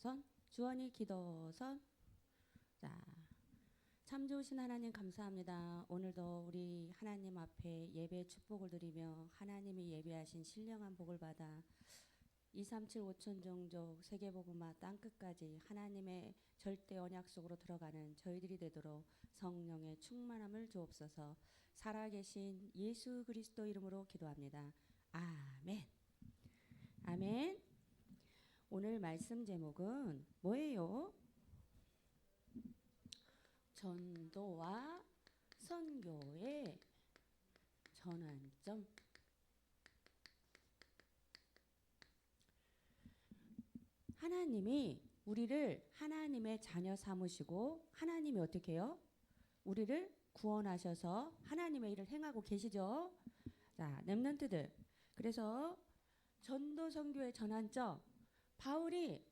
기도선, 주원이 기도선. 자, 참 좋으신 하나님 감사합니다. 오늘도 우리 하나님 앞에 예배 축복을 드리며 하나님이 예배하신 신령한 복을 받아 237 5천 종족 세계복음화 땅끝까지 하나님의 절대 언약 속으로 들어가는 저희들이 되도록 성령의 충만함을 주옵소서. 살아계신 예수 그리스도 이름으로 기도합니다. 아멘. 아멘. 오늘 말씀 제목은 뭐예요? 전도와 선교의 전환점. 하나님이 우리를 하나님의 자녀 삼으시고 하나님이 어떻게 해요? 우리를 구원하셔서 하나님의 일을 행하고 계시죠. 자, 렘넌트들. 그래서 전도 선교의 전환점. 바울이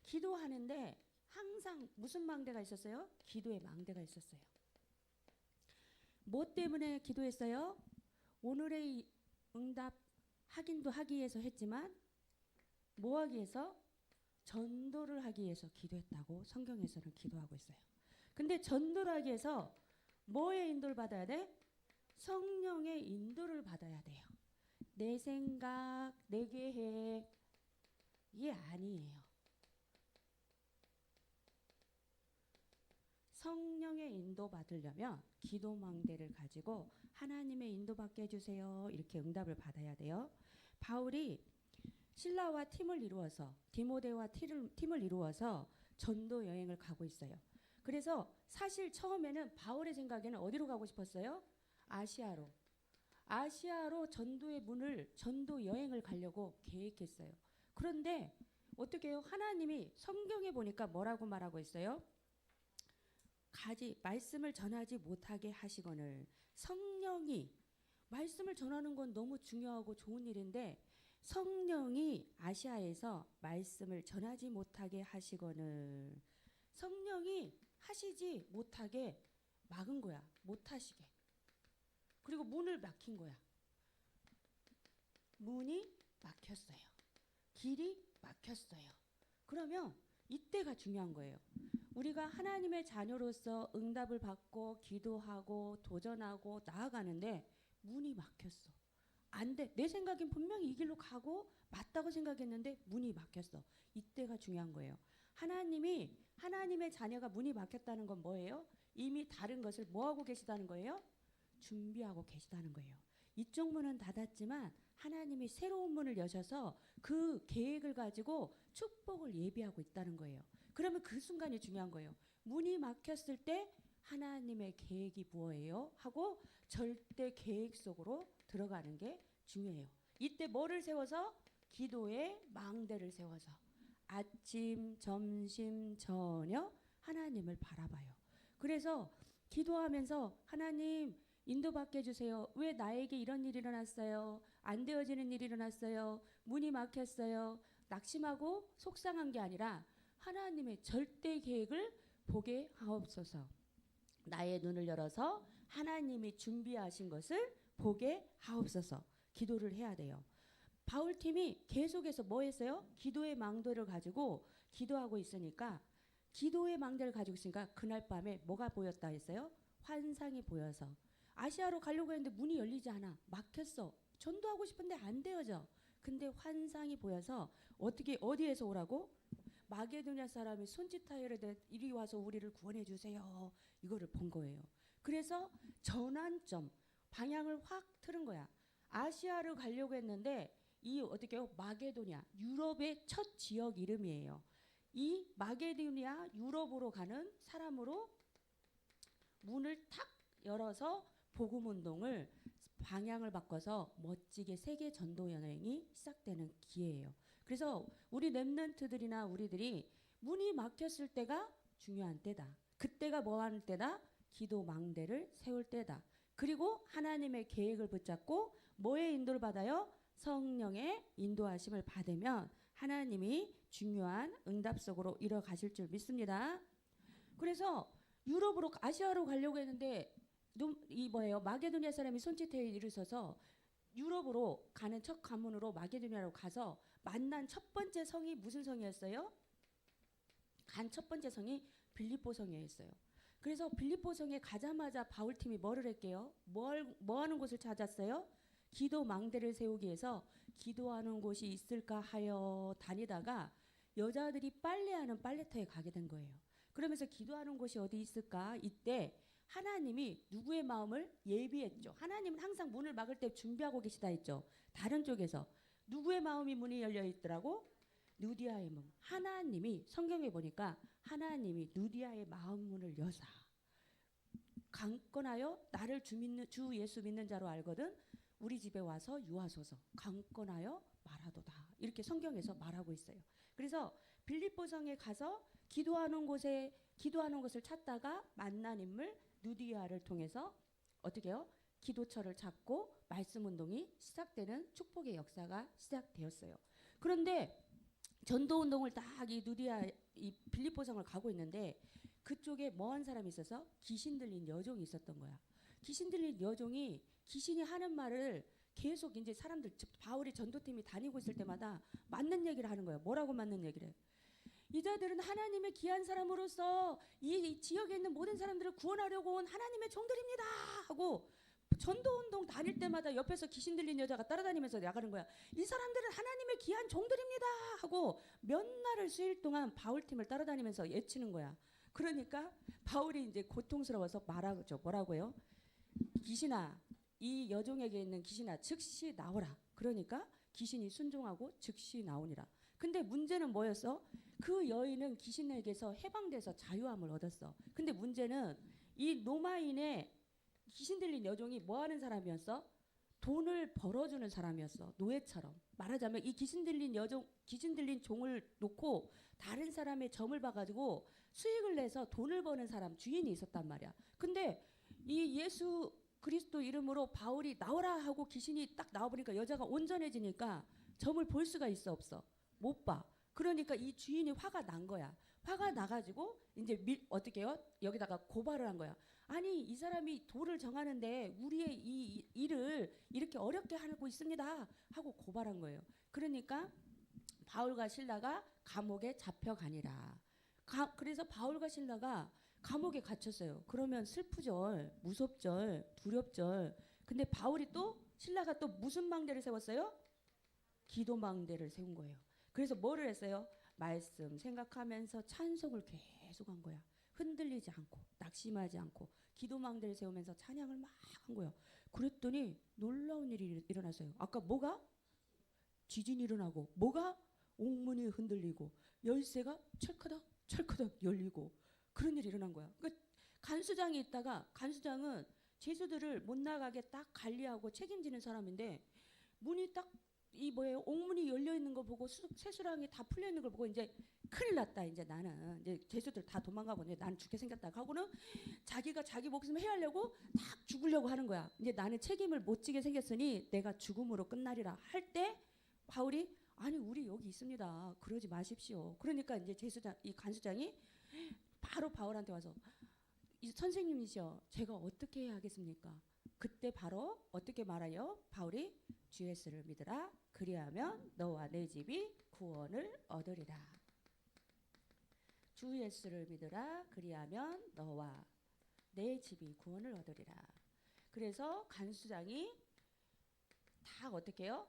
기도하는데 항상 무슨 망대가 있었어요? 기도의 망대가 있었어요. 뭐 때문에 기도했어요? 오늘의 응답 확인도 하기 위해서 했지만 뭐 하기 위해서? 전도를 하기 위해서 기도했다고 성경에서는 기도하고 있어요. 근데 전도를 하기 위해서 뭐의 인도를 받아야 돼? 성령의 인도를 받아야 돼요. 내 생각, 내 계획 이게 아니에요. 성령의 인도 받으려면 기도망대를 가지고 하나님의 인도 받게 해주세요. 이렇게 응답을 받아야 돼요. 바울이 실라와 팀을 이루어서 디모데와 팀을 이루어서 전도 여행을 가고 있어요. 그래서 사실 처음에는 바울의 생각에는 어디로 가고 싶었어요? 아시아로. 아시아로 전도의 문을 전도 여행을 가려고 계획했어요. 그런데 어떻게 해요? 하나님이 성경에 보니까 뭐라고 말하고 있어요? 말씀을 전하지 못하게 하시거늘. 성령이 말씀을 전하는 건 너무 중요하고 좋은 일인데 성령이 아시아에서 말씀을 전하지 못하게 하시거늘. 성령이 하시지 못하게 막은 거야. 못하시게. 그리고 문을 막힌 거야. 문이 막혔어요. 길이 막혔어요. 그러면 이때가 중요한 거예요. 우리가 하나님의 자녀로서 응답을 받고 기도하고 도전하고 나아가는데 문이 막혔어. 안 돼. 내 생각엔 분명히 이 길로 가고 맞다고 생각했는데 문이 막혔어. 이때가 중요한 거예요. 하나님이 하나님의 자녀가 문이 막혔다는 건 뭐예요? 이미 다른 것을 뭐 하고 계시다는 거예요? 준비하고 계시다는 거예요. 이쪽 문은 닫았지만 하나님이 새로운 문을 여셔서 그 계획을 가지고 축복을 예비하고 있다는 거예요. 그러면 그 순간이 중요한 거예요. 문이 막혔을 때 하나님의 계획이 뭐예요? 하고 절대 계획 속으로 들어가는 게 중요해요. 이때 뭐를 세워서? 기도의 망대를 세워서 아침, 점심, 저녁 하나님을 바라봐요. 그래서 기도하면서 하나님 인도받게 해주세요. 왜 나에게 이런 일이 일어났어요? 안 되어지는 일이 일어났어요? 문이 막혔어요? 낙심하고 속상한 게 아니라 하나님의 절대 계획을 보게 하옵소서. 나의 눈을 열어서 하나님이 준비하신 것을 보게 하옵소서. 기도를 해야 돼요. 바울팀이 계속해서 뭐 했어요? 기도의 망대를 가지고 기도하고 있으니까 기도의 망대를 가지고 있으니까 그날 밤에 뭐가 보였다 했어요? 환상이 보여서 아시아로 가려고 했는데 문이 열리지 않아. 막혔어. 전도하고 싶은데 안 되어져. 근데 환상이 보여서 어디에서 오라고? 마게도냐 사람이 손짓하여를 이리 와서 우리를 구원해 주세요. 이거를 본 거예요. 그래서 전환점 방향을 확 틀은 거야. 아시아로 가려고 했는데 이 어떻게요? 마게도냐 유럽의 첫 지역 이름이에요. 이 마게도냐 유럽으로 가는 사람으로 문을 탁 열어서 복음 운동을 방향을 바꿔서 멋지게 세계 전도 여행이 시작되는 기회예요. 그래서 우리 렘넌트들이나 우리들이 문이 막혔을 때가 중요한 때다. 그때가 뭐 하는 때다? 기도 망대를 세울 때다. 그리고 하나님의 계획을 붙잡고 뭐의 인도를 받아요? 성령의 인도하심을 받으면 하나님이 중요한 응답 속으로 이뤄가실 줄 믿습니다. 그래서 유럽으로 아시아로 가려고 했는데 이 뭐예요? 마게도냐 사람이 손짓에 일으서서 유럽으로 가는 첫 관문으로 마게도냐로 가서 만난 첫 번째 성이 무슨 성이었어요? 간 첫 번째 성이 빌립보성이었어요. 그래서 빌립보성에 가자마자 바울팀이 뭐를 했게요? 뭐 하는 곳을 찾았어요? 기도 망대를 세우기 위해서 기도하는 곳이 있을까 하여 다니다가 여자들이 빨래하는 빨래터에 가게 된 거예요. 그러면서 기도하는 곳이 어디 있을까? 이때 하나님이 누구의 마음을 예비했죠. 하나님은 항상 문을 막을 때 준비하고 계시다 했죠. 다른 쪽에서 누구의 마음이 문이 열려 있더라고? 누디아의 문. 하나님이 성경에 보니까 하나님이 누디아의 마음 문을 여사 강권하여 나를 주 예수 믿는 자로 알거든 우리 집에 와서 유하소서. 강권하여 말하도다. 이렇게 성경에서 말하고 있어요. 그래서 빌립보성에 가서 기도하는 것을 찾다가 만난 인물 누디아를 통해서 어떻게 해요? 기도처를 찾고 말씀 운동이 시작되는 축복의 역사가 시작되었어요. 그런데 전도 운동을 딱 이 누디아 이 빌립보성을 가고 있는데 그쪽에 뭐한 사람이 있어서 귀신 들린 여종이 있었던 거야. 귀신 들린 여종이 귀신이 하는 말을 계속 이제 사람들 바울이 전도팀이 다니고 있을 때마다 맞는 얘기를 하는 거예요. 뭐라고 맞는 얘기를 해? 이 자들은 하나님의 귀한 사람으로서 이 지역에 있는 모든 사람들을 구원하려고 온 하나님의 종들입니다 하고 전도운동 다닐 때마다 옆에서 귀신 들린 여자가 따라다니면서 나가는 거야. 이 사람들은 하나님의 귀한 종들입니다 하고 몇 날을 수일 동안 바울팀을 따라다니면서 외치는 거야. 그러니까 바울이 이제 고통스러워서 말하죠. 뭐라고요? 귀신아, 이 여종에게 있는 귀신아 즉시 나오라. 그러니까 귀신이 순종하고 즉시 나오니라. 근데 문제는 뭐였어? 그 여인은 귀신에게서 해방돼서 자유함을 얻었어. 근데 문제는 이 노마인의 귀신 들린 여종이 뭐 하는 사람이었어? 돈을 벌어주는 사람이었어. 노예처럼. 말하자면 이 귀신 들린 종을 놓고 다른 사람의 점을 봐가지고 수익을 내서 돈을 버는 사람 주인이 있었단 말이야. 근데 이 예수 그리스도 이름으로 바울이 나오라 하고 귀신이 딱 나와보니까 여자가 온전해지니까 점을 볼 수가 있어 없어? 못 봐. 그러니까 이 주인이 화가 난 거야. 화가 나가지고 이제 어떻게 해요? 여기다가 고발을 한 거야. 아니 이 사람이 도를 정하는데 우리의 이 일을 이렇게 어렵게 하고 있습니다 하고 고발한 거예요. 그러니까 바울과 실라가 감옥에 잡혀가니라. 그래서 바울과 실라가 감옥에 갇혔어요. 그러면 슬프절, 무섭절, 두렵절. 근데 바울이 또 실라가 또 무슨 망대를 세웠어요? 기도 망대를 세운 거예요. 그래서 뭐를 했어요? 말씀 생각하면서 찬송을 계속 한 거야. 흔들리지 않고 낙심하지 않고 기도 망대를 세우면서 찬양을 막 한 거예요. 그랬더니 놀라운 일이 일어났어요. 아까 뭐가? 지진이 일어나고 뭐가? 옥문이 흔들리고 열쇠가 철커덕 철커덕 열리고 그런 일이 일어난 거야. 그러니까 간수장이 있다가 간수장은 죄수들을 못 나가게 딱 관리하고 책임지는 사람인데 문이 딱 이 뭐예요? 옥문이 열려 있는 거 보고 세수랑이 다 풀려 있는 걸 보고 이제 큰일 났다. 이제 나는 이제 죄수들 다 도망가고 이제 나는 죽게 생겼다 하고는 자기가 자기 목숨 해하려고 딱 죽으려고 하는 거야. 이제 나는 책임을 못 지게 생겼으니 내가 죽음으로 끝나리라 할 때 바울이 아니 우리 여기 있습니다. 그러지 마십시오. 그러니까 이제 이 간수장이 바로 바울한테 와서 이 선생님이시여 제가 어떻게 해야 하겠습니까? 그때 바로 어떻게 말하여? 바울이 주 예수를 믿으라. 그리하면 너와 내 집이 구원을 얻으리라. 주 예수를 믿으라. 그리하면 너와 내 집이 구원을 얻으리라. 그래서 간수장이 다 어떻게 해요?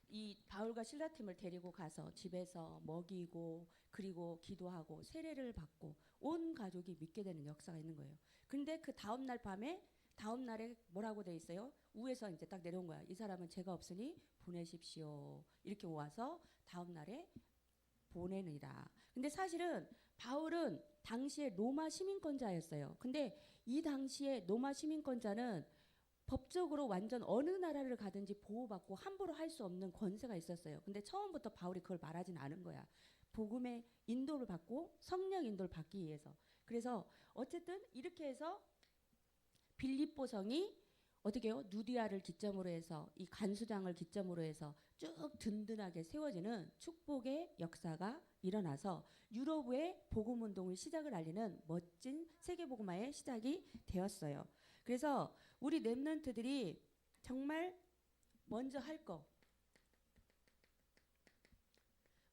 이 바울과 실라 팀을 데리고 가서 집에서 먹이고 그리고 기도하고 세례를 받고 온 가족이 믿게 되는 역사가 있는 거예요. 근데 그 다음 날에 뭐라고 돼 있어요? 위에서 이제 딱 내려온 거야. 이 사람은 죄가 없으니 보내십시오. 이렇게 와서 다음 날에 보내느니라. 근데 사실은 바울은 당시에 로마 시민권자였어요. 근데 이 당시에 로마 시민권자는 법적으로 완전 어느 나라를 가든지 보호받고 함부로 할 수 없는 권세가 있었어요. 근데 처음부터 바울이 그걸 말하진 않은 거야. 복음의 인도를 받고 성령 인도를 받기 위해서. 그래서 어쨌든 이렇게 해서 빌립보성이 어떻게 해요? 누디아를 기점으로 해서 이 간수장을 기점으로 해서 쭉 든든하게 세워지는 축복의 역사가 일어나서 유럽의 복음운동을 시작을 알리는 멋진 세계복음화의 시작이 되었어요. 그래서 우리 렘넌트들이 정말 먼저 할 거.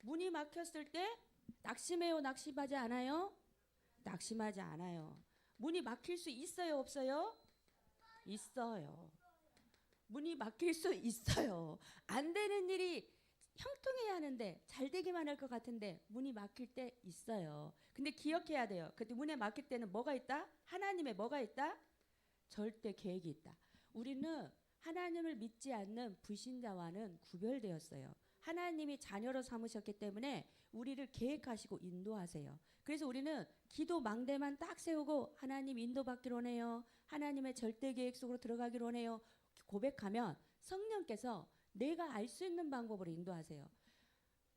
문이 막혔을 때 낙심해요? 낙심하지 않아요? 낙심하지 않아요. 문이 막힐 수 있어요? 없어요? 있어요. 문이 막힐 수 있어요. 안 되는 일이 형통해야 하는데 잘 되기만 할 것 같은데 문이 막힐 때 있어요. 근데 기억해야 돼요. 그때 문에 막힐 때는 뭐가 있다? 하나님의 뭐가 있다? 절대 계획이 있다. 우리는 하나님을 믿지 않는 불신자와는 구별되었어요. 하나님이 자녀로 삼으셨기 때문에 우리를 계획하시고 인도하세요. 그래서 우리는 기도 망대만 딱 세우고 하나님 인도받기로 원해요. 하나님의 절대 계획 속으로 들어가기로 원해요. 고백하면 성령께서 내가 알 수 있는 방법으로 인도하세요.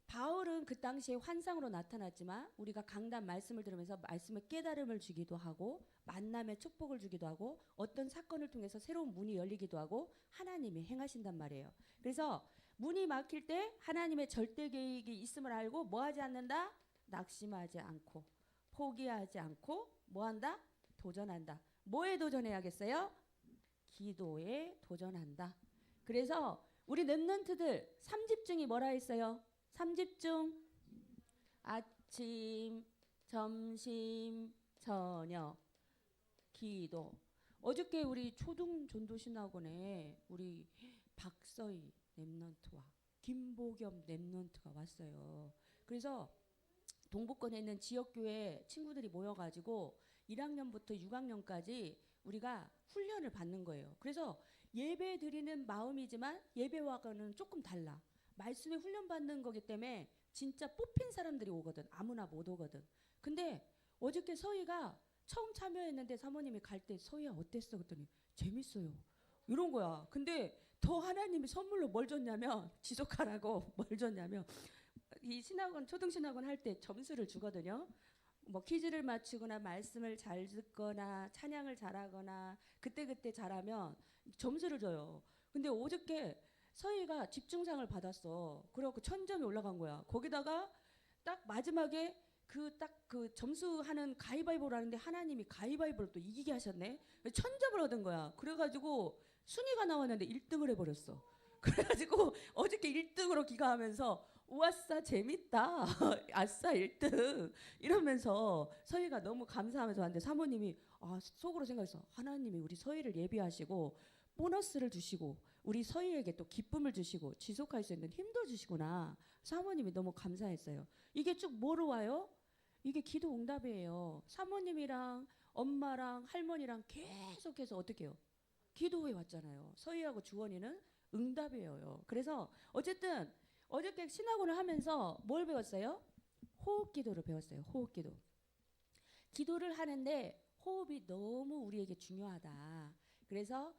바울은 그 당시에 환상으로 나타났지만 우리가 강단 말씀을 들으면서 말씀의 깨달음을 주기도 하고 만남의 축복을 주기도 하고 어떤 사건을 통해서 새로운 문이 열리기도 하고 하나님이 행하신단 말이에요. 그래서 문이 막힐 때 하나님의 절대 계획이 있음을 알고 뭐하지 않는다? 낙심하지 않고 포기하지 않고 뭐한다? 도전한다. 뭐에 도전해야겠어요? 기도에 도전한다. 그래서 우리 랩런트들 3집중이 뭐라 했어요? 3집중 아침, 점심, 저녁 기도. 어저께 우리 초등 전도신학원에 우리 박서희 랩런트와 김보겸 랩런트가 왔어요. 그래서 동북권에 있는 지역교회 친구들이 모여가지고 1학년부터 6학년까지 우리가 훈련을 받는 거예요. 그래서 예배 드리는 마음이지만 예배와는 조금 달라. 말씀에 훈련받는 거기 때문에 진짜 뽑힌 사람들이 오거든. 아무나 못 오거든. 근데 어저께 서희가 처음 참여했는데 사모님이 갈 때 서희야 어땠어? 그랬더니 재밌어요. 이런 거야. 근데 더 하나님이 선물로 뭘 줬냐면 지속하라고 뭘 줬냐면 이 신학원 초등신학원 할 때 점수를 주거든요. 뭐 퀴즈를 맞추거나 말씀을 잘 듣거나 찬양을 잘하거나 그때그때 잘하면 점수를 줘요. 근데 어저께 서희가 집중상을 받았어. 그래갖고 1000점이 올라간 거야. 거기다가 딱 마지막에 그 점수하는 가위바위보를 하는데 하나님이 가위바위보를 또 이기게 하셨네. 1000점을 얻은 거야. 그래가지고 순위가 나왔는데 1등을 해버렸어. 그래가지고 어저께 1등으로 기가하면서 우와싸 재밌다. 아싸 1등 이러면서 서희가 너무 감사하면서 왔는데 사모님이 속으로 생각했어. 하나님이 우리 서희를 예비하시고 보너스를 주시고 우리 서희에게 또 기쁨을 주시고 지속할 수 있는 힘도 주시구나. 사모님이 너무 감사했어요. 이게 쭉 뭐로 와요? 이게 기도 응답이에요. 사모님이랑 엄마랑 할머니랑 계속해서 어떻게 해요? 기도해 왔잖아요. 서희하고 주원이는 응답이에요. 그래서 어쨌든 어저께 신학원을 하면서 뭘 배웠어요? 호흡 기도를 배웠어요. 호흡 기도. 기도를 하는데 호흡이 너무 우리에게 중요하다. 그래서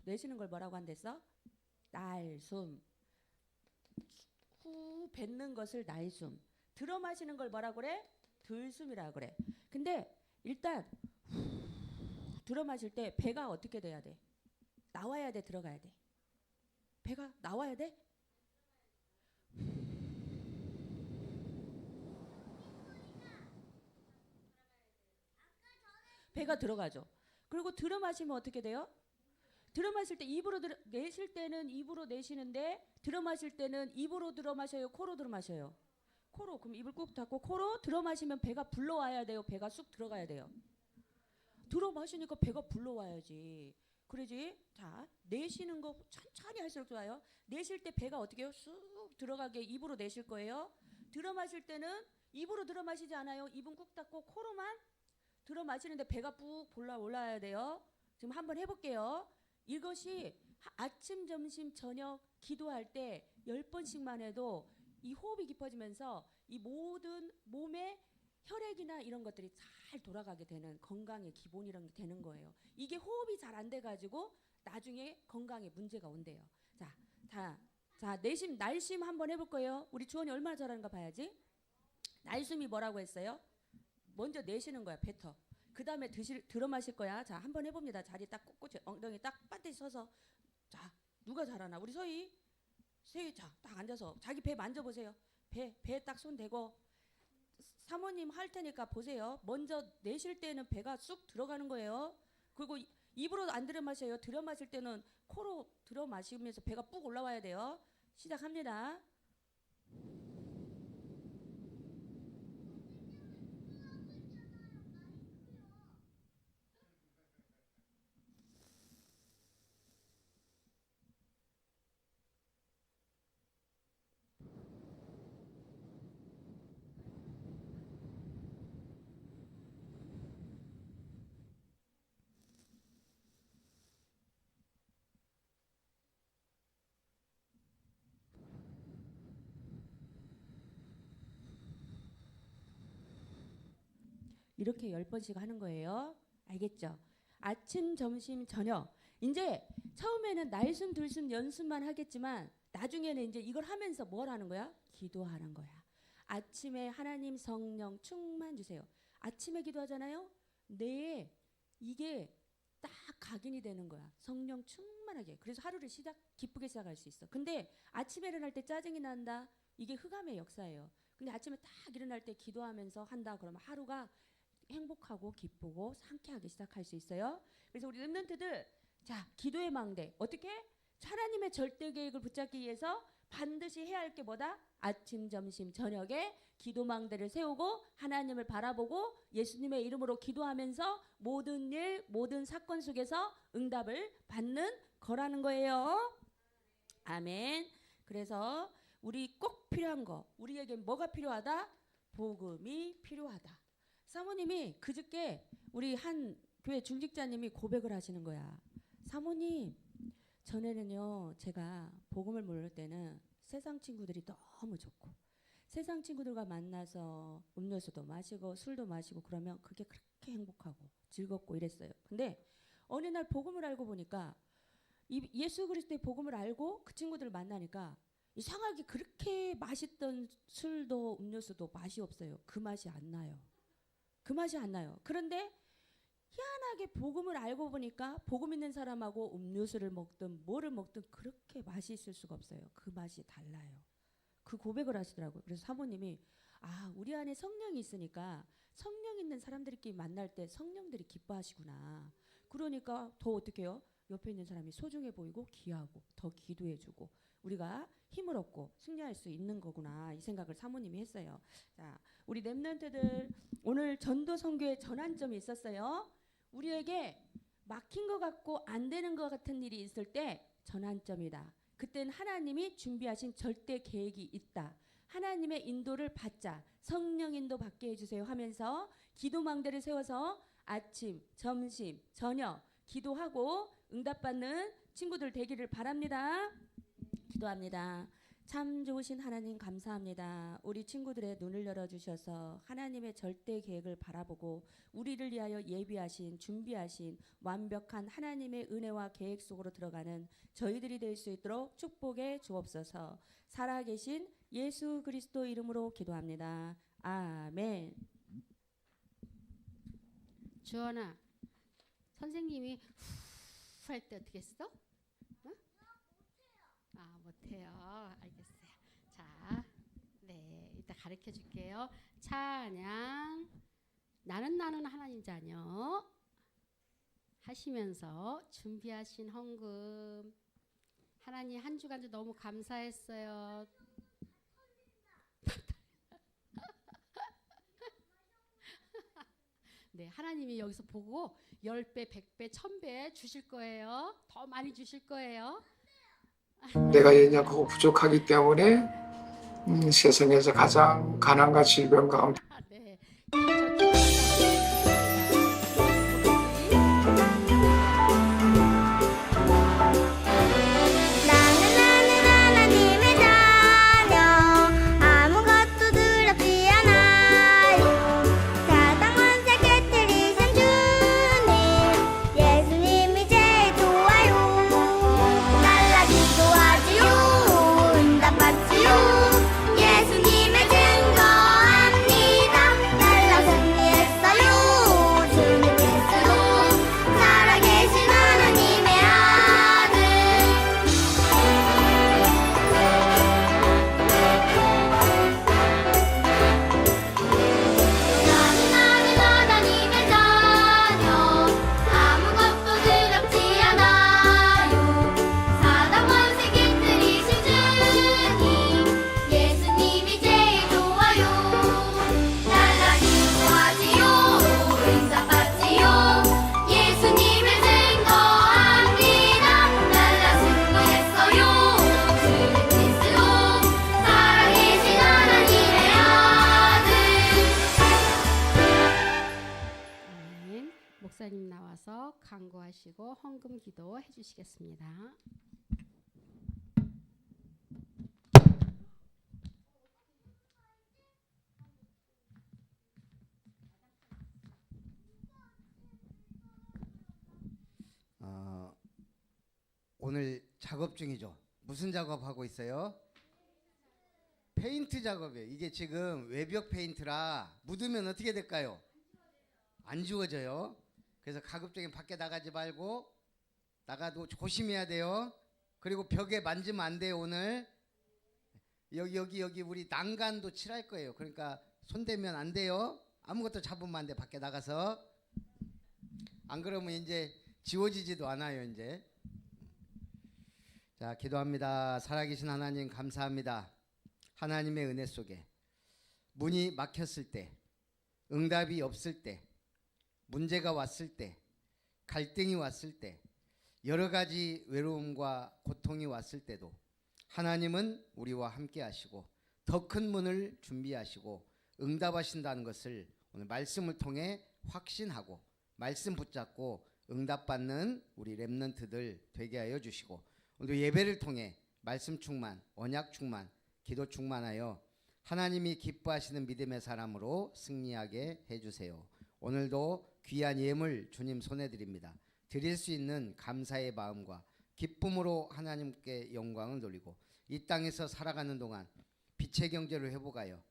내쉬는 걸 뭐라고 한댔어? 날숨. 후 뱉는 것을 날숨. 들어 마시는 걸 뭐라고 그래? 들숨이라고 그래. 근데 일단 들어 마실 때 배가 어떻게 돼야 돼? 나와야 돼, 들어가야 돼? 배가 나와야 돼? 배가 들어가죠. 그리고 들어 마시면 어떻게 돼요? 들어 마실 때 입으로 내쉴 때는 입으로 내쉬는데 들어 마실 때는 입으로 들어 마셔요? 코로 들어 마셔요? 코로. 그럼 입을 꾹 닫고 코로 들어 마시면 배가 불러와야 돼요? 배가 쑥 들어가야 돼요? 들어 마시니까 배가 불러와야지. 그러지? 자, 내쉬는 거 천천히 할수록 좋아요. 내쉴 때 배가 어떻게 해요? 쑥 들어가게 입으로 내쉴 거예요. 들어 마실 때는 입으로 들어 마시지 않아요. 입은 꾹 닫고 코로만 들어 마시는데 배가 푹 올라야 돼요. 지금 한번 해볼게요. 이것이 아침, 점심, 저녁 기도할 때 10번씩만 해도 이 호흡이 깊어지면서 이 모든 몸의 혈액이나 이런 것들이 잘 돌아가게 되는 건강의 기본이란 게 되는 거예요. 이게 호흡이 잘 안 돼가지고 나중에 건강에 문제가 온대요. 자, 내심, 날심 한번 해볼 거예요. 우리 주원이 얼마나 잘하는가 봐야지. 날숨이 뭐라고 했어요? 먼저 내쉬는 거야, 뱉어. 그 다음에 들어 마실 거야. 자, 한번 해봅니다. 자리 딱 꼿꼿이 엉덩이 딱 반드시 서서. 자, 누가 잘하나? 우리 서희. 자, 딱 앉아서 자기 배 만져보세요. 배에 딱 손 대고. 사모님 할 테니까 보세요. 먼저 내쉴 때는 배가 쑥 들어가는 거예요. 그리고 입으로 안 들어 마셔요. 들어 마실 때는 코로 들어 마시면서 배가 푹 올라와야 돼요. 시작합니다. 이렇게 10번씩 하는 거예요. 알겠죠? 아침, 점심, 저녁. 이제 처음에는 날숨 들숨 연습만 하겠지만 나중에는 이제 이걸 하면서 뭘 하는 거야? 기도하는 거야. 아침에 하나님 성령 충만 주세요. 아침에 기도하잖아요. 뇌에 이게 딱 각인이 되는 거야. 성령 충만하게. 그래서 하루를 기쁘게 시작할 수 있어. 근데 아침에 일어날 때 짜증이 난다. 이게 흑암의 역사예요. 근데 아침에 딱 일어날 때 기도하면서 한다. 그러면 하루가 행복하고 기쁘고 상쾌하게 시작할 수 있어요. 그래서 우리 렘넌트들 자, 기도의 망대. 어떻게? 하나님의 절대 계획을 붙잡기 위해서 반드시 해야 할 게 뭐다? 아침, 점심, 저녁에 기도 망대를 세우고 하나님을 바라보고 예수님의 이름으로 기도하면서 모든 일, 모든 사건 속에서 응답을 받는 거라는 거예요. 아멘. 그래서 우리 꼭 필요한 거, 우리에게 뭐가 필요하다? 복음이 필요하다. 사모님이 그저께 우리 한 교회 중직자님이 고백을 하시는 거야. 사모님, 전에는요 제가 복음을 모를 때는 세상 친구들이 너무 좋고 세상 친구들과 만나서 음료수도 마시고 술도 마시고 그러면 그게 그렇게 행복하고 즐겁고 이랬어요. 근데 어느 날 복음을 알고 보니까 예수 그리스도의 복음을 알고 그 친구들을 만나니까 이상하게 그렇게 맛있던 술도 음료수도 맛이 없어요. 그 맛이 안 나요. 그 맛이 안 나요. 그런데 희한하게 복음을 알고 보니까 복음 있는 사람하고 음료수를 먹든 뭐를 먹든 그렇게 맛이 있을 수가 없어요. 그 맛이 달라요. 그 고백을 하시더라고요. 그래서 사모님이 우리 안에 성령이 있으니까 성령 있는 사람들끼리 만날 때 성령들이 기뻐하시구나. 그러니까 더 어떻게 해요? 옆에 있는 사람이 소중해 보이고 귀하고 더 기도해주고 우리가 힘을 얻고 승리할 수 있는 거구나. 이 생각을 사모님이 했어요. 자, 우리 렘넌트들 오늘 전도 선교의 전환점이 있었어요. 우리에게 막힌 것 같고 안 되는 것 같은 일이 있을 때 전환점이다. 그때는 하나님이 준비하신 절대 계획이 있다. 하나님의 인도를 받자. 성령 인도 받게 해주세요 하면서 기도망대를 세워서 아침, 점심, 저녁 기도하고 응답받는 친구들 되기를 바랍니다. 기도합니다. 참 좋으신 하나님 감사합니다. 우리 친구들의 눈을 열어주셔서 하나님의 절대 계획을 바라보고 우리를 위하여 예비하신 준비하신 완벽한 하나님의 은혜와 계획 속으로 들어가는 저희들이 될 수 있도록 축복해 주옵소서. 살아계신 예수 그리스도 이름으로 기도합니다. 아멘. 주원아, 선생님이 후 할 때 어떻게 했어? 응? 못해요. 알겠어요. 자, 네, 이따 가르쳐 줄게요. 찬양, 나는 하나님 자녀 하시면서 준비하신 헌금. 하나님 한 주간도 너무 감사했어요. 네, 하나님이 여기서 보고 10배, 100배, 1000배 주실 거예요. 더 많이 주실 거예요. 내가 연약하고 부족하기 때문에 세상에서 가장 가난과 질병 가운데 네. 나는 하나님의 자녀 아무것도 두렵지 않아요. 사단 권세 깨뜨리신 주님 예수님이 제일 좋아요. 날라 기도하지요 응답받지요 예수님의 증거합니다. 날라 승리했어요 주님 그리스도 살아계신 하나님의 아들. 나는 하나님의 자녀 아무것도 두렵지 않아요. 사단 권세 깨뜨리신 주님 예수님이 제일 좋아요. 날라 기도하지요 응답받지요 예수님의 증거합니다. 날라 승리했어요 주님 그리스도 살아계신 하나님의 아들. 아멘. 목사님 나와서 강구하시고 헌금 기도 해주시겠습니다. 작업 중이죠. 무슨 작업하고 있어요? 페인트 작업이에요. 이게 지금 외벽 페인트라 묻으면 어떻게 될까요? 안 지워져요. 그래서 가급적이면 밖에 나가지 말고, 나가도 조심해야 돼요. 그리고 벽에 만지면 안 돼요. 오늘 여기 우리 난간도 칠할 거예요. 그러니까 손대면 안 돼요. 아무것도 잡으면 안 돼. 밖에 나가서. 안 그러면 이제 지워지지도 않아요. 이제. 자, 기도합니다. 살아계신 하나님 감사합니다. 하나님의 은혜 속에 문이 막혔을 때, 응답이 없을 때, 문제가 왔을 때, 갈등이 왔을 때, 여러 가지 외로움과 고통이 왔을 때도 하나님은 우리와 함께 하시고 더 큰 문을 준비하시고 응답하신다는 것을 오늘 말씀을 통해 확신하고 말씀 붙잡고 응답받는 우리 렘넌트들 되게 하여 주시고, 오늘 예배를 통해 말씀 충만, 언약 충만, 기도 충만하여 하나님이 기뻐하시는 믿음의 사람으로 승리하게 해주세요. 오늘도 귀한 예물 주님 손에 드립니다. 드릴 수 있는 감사의 마음과 기쁨으로 하나님께 영광을 돌리고 이 땅에서 살아가는 동안 빛의 경제를 회복하여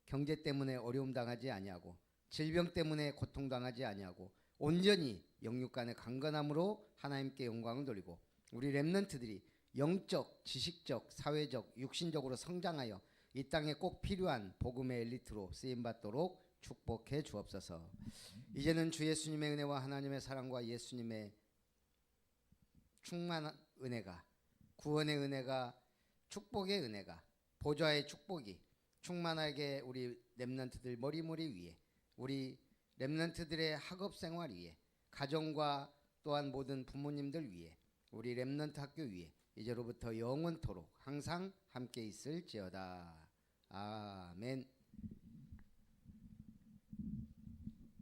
경제 때문에 어려움 당하지 아니하고 질병 때문에 고통 당하지 아니하고 온전히 영육 간의 강건함으로 하나님께 영광을 돌리고 우리 렘넌트들이 영적, 지식적, 사회적, 육신적으로 성장하여 이 땅에 꼭 필요한 복음의 엘리트로 쓰임 받도록 축복해 주옵소서. 이제는 주 예수님의 은혜와 하나님의 사랑과 예수님의 충만한 은혜가, 구원의 은혜가, 축복의 은혜가, 보좌의 축복이 충만하게 우리 렘넌트들 머리머리 위에, 우리 렘넌트들의 학업 생활 위에, 가정과 또한 모든 부모님들 위에, 우리 렘넌트 학교 위에 이제로부터 영원토록 항상 함께 있을지어다. 아멘.